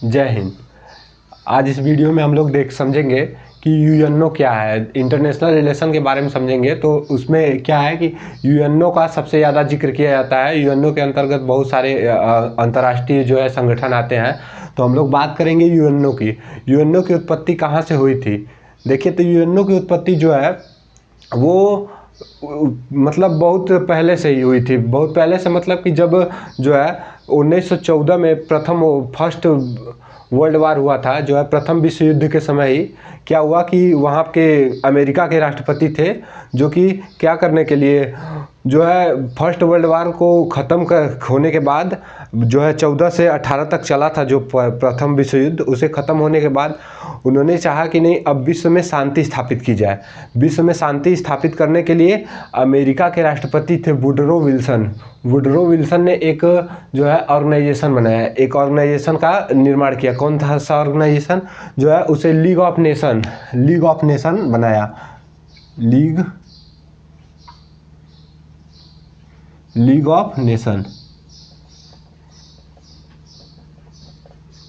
जय हिंद। आज इस वीडियो में हम लोग समझेंगे कि यूएनओ क्या है, इंटरनेशनल रिलेशन के बारे में समझेंगे। तो उसमें क्या है कि यूएनओ का सबसे ज़्यादा जिक्र किया जाता है। यूएनओ के अंतर्गत बहुत सारे अंतर्राष्ट्रीय जो है संगठन आते हैं। तो हम लोग बात करेंगे यूएनओ की। यूएनओ की उत्पत्ति कहाँ से हुई थी? देखिए, तो यूएनओ की उत्पत्ति जो है वो मतलब बहुत पहले से ही हुई थी। बहुत पहले से मतलब कि जब जो है 1914 में फर्स्ट वर्ल्ड वार हुआ था, जो है प्रथम विश्व युद्ध के समय ही क्या हुआ कि वहाँ के अमेरिका के राष्ट्रपति थे, जो कि क्या करने के लिए जो है फर्स्ट वर्ल्ड वार को ख़त्म होने के बाद जो है 14 से 18 तक चला था जो प्रथम विश्व युद्ध, उसे ख़त्म होने के बाद उन्होंने चाहा कि नहीं, अब विश्व में शांति स्थापित की जाए। विश्व में शांति स्थापित करने के लिए अमेरिका के राष्ट्रपति थे वुडरो विल्सन। वुडरो विल्सन ने एक जो है ऑर्गेनाइजेशन बनाया, एक ऑर्गेनाइजेशन का निर्माण किया। कौन था सा ऑर्गेनाइजेशन? जो है उसे लीग ऑफ नेशन बनाया। लीग ऑफ नेशन,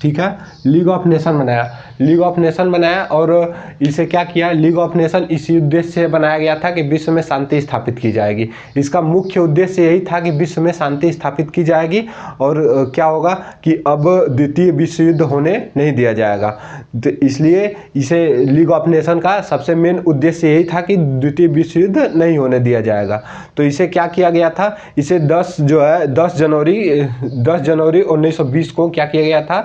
ठीक है, लीग ऑफ नेशन बनाया। और इसे क्या किया? लीग ऑफ नेशन इस उद्देश्य से बनाया गया था कि विश्व में शांति स्थापित की जाएगी। इसका मुख्य उद्देश्य यही था कि विश्व में शांति स्थापित की जाएगी और क्या होगा कि अब द्वितीय विश्व युद्ध होने नहीं दिया जाएगा। तो इसलिए इसे लीग ऑफ नेशन का सबसे मेन उद्देश्य यही था कि द्वितीय विश्व युद्ध नहीं होने दिया जाएगा। तो इसे क्या किया गया था? इसे 10 जनवरी 1920 को क्या किया गया था?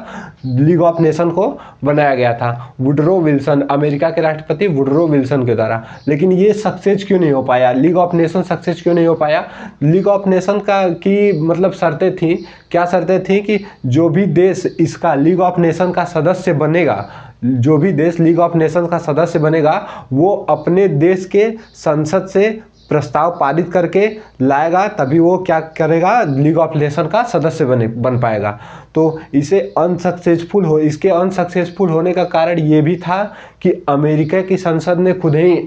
लीग ऑफ नेशन को बनाया गया था वुडरो विल्सन, अमेरिका के राष्ट्रपति वुडरो विल्सन के द्वारा। लेकिन ये सक्सेस क्यों नहीं हो पाया? लीग ऑफ नेशन सक्सेस क्यों नहीं हो पाया? लीग ऑफ नेशन का की मतलब शर्तें थी। क्या शर्तें थी? कि जो भी देश इसका लीग ऑफ नेशन का सदस्य बनेगा, जो भी देश लीग ऑफ नेशन का सदस्य बनेगा, वो अपने देश के संसद से प्रस्ताव पारित करके लाएगा, तभी वो क्या करेगा? लीग ऑफ नेशन का सदस्य बन पाएगा। तो इसके अनसक्सेसफुल होने का कारण ये भी था कि अमेरिका की संसद ने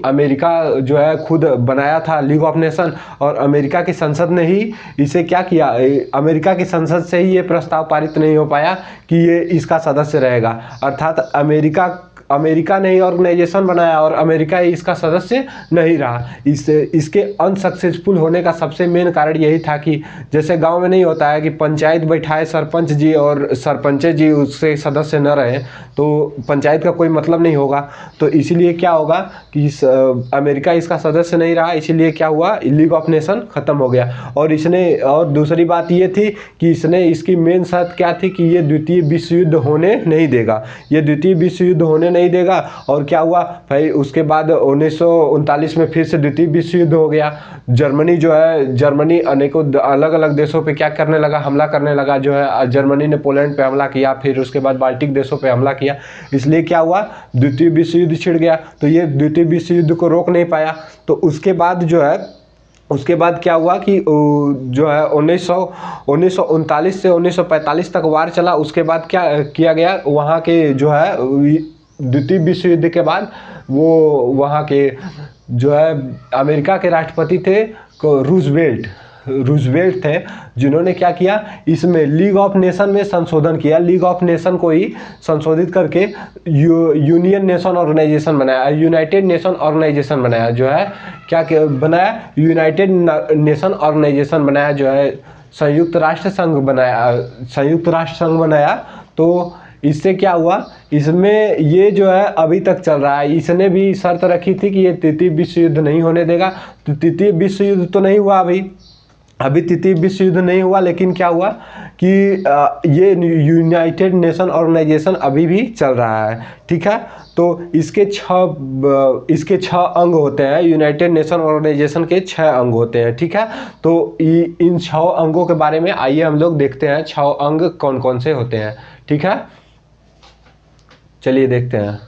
अमेरिका जो है खुद बनाया था लीग ऑफ नेशन, और अमेरिका की संसद ने ही इसे क्या किया? अमेरिका की संसद से ही ये प्रस्ताव पारित नहीं हो पाया कि ये इसका सदस्य रहेगा। अर्थात अमेरिका ने ही ऑर्गेनाइजेशन बनाया और अमेरिका ही इसका सदस्य नहीं रहा। इसके अनसक्सेसफुल होने का सबसे मेन कारण यही था कि जैसे गांव में नहीं होता है कि पंचायत बैठाए सरपंच जी और सरपंचे जी उससे सदस्य न रहे तो पंचायत का कोई मतलब नहीं होगा। तो इसीलिए क्या होगा कि अमेरिका इसका सदस्य नहीं रहा, इसीलिए क्या हुआ? लीग ऑफ नेशन खत्म हो गया। और दूसरी बात ये थी कि इसकी मेन शर्त क्या थी? कि ये द्वितीय विश्व युद्ध होने नहीं देगा। नहीं देगा। और क्या हुआ भाई? उसके बाद 1939 में फिर से द्वितीय विश्व युद्ध हो गया। जर्मनी अनेकों अलग अलग देशों पे क्या करने लगा? हमला करने लगा। जो है जर्मनी ने पोलैंड पे हमला किया, फिर उसके बाद बाल्टिक देशों पे हमला किया। इसलिए क्या हुआ? द्वितीय विश्व युद्ध छिड़ गया। तो ये द्वितीय विश्व युद्ध को रोक नहीं पाया। तो उसके बाद क्या हुआ कि जो है 1939 से 1945 तक वार चला। उसके बाद क्या किया गया? वहाँ के जो है द्वितीय विश्व युद्ध के बाद वो वहाँ के जो है अमेरिका के राष्ट्रपति थे रूजवेल्ट थे, जिन्होंने क्या किया? इसमें लीग ऑफ नेशन में संशोधन किया। लीग ऑफ नेशन को ही संशोधित करके यूनियन नेशन ऑर्गेनाइजेशन बनाया, यूनाइटेड नेशन ऑर्गेनाइजेशन बनाया। जो है क्या बनाया? यूनाइटेड नेशन ऑर्गेनाइजेशन बनाया। जो है संयुक्त राष्ट्र संघ बनाया। तो इससे क्या हुआ? इसमें ये जो है अभी तक चल रहा है। इसने भी शर्त रखी थी कि ये तृतीय विश्व युद्ध नहीं होने देगा। तो तृतीय विश्व युद्ध तो नहीं हुआ अभी तृतीय विश्व युद्ध नहीं हुआ, लेकिन क्या हुआ कि ये यूनाइटेड नेशन ऑर्गेनाइजेशन अभी भी चल रहा है। ठीक है, तो इसके छह अंग होते हैं। यूनाइटेड नेशन ऑर्गेनाइजेशन के 6 अंग होते हैं। ठीक है, तो इन 6 अंगों के बारे में आइए हम लोग देखते हैं 6 अंग कौन कौन से होते हैं। ठीक है, चलिए देखते हैं।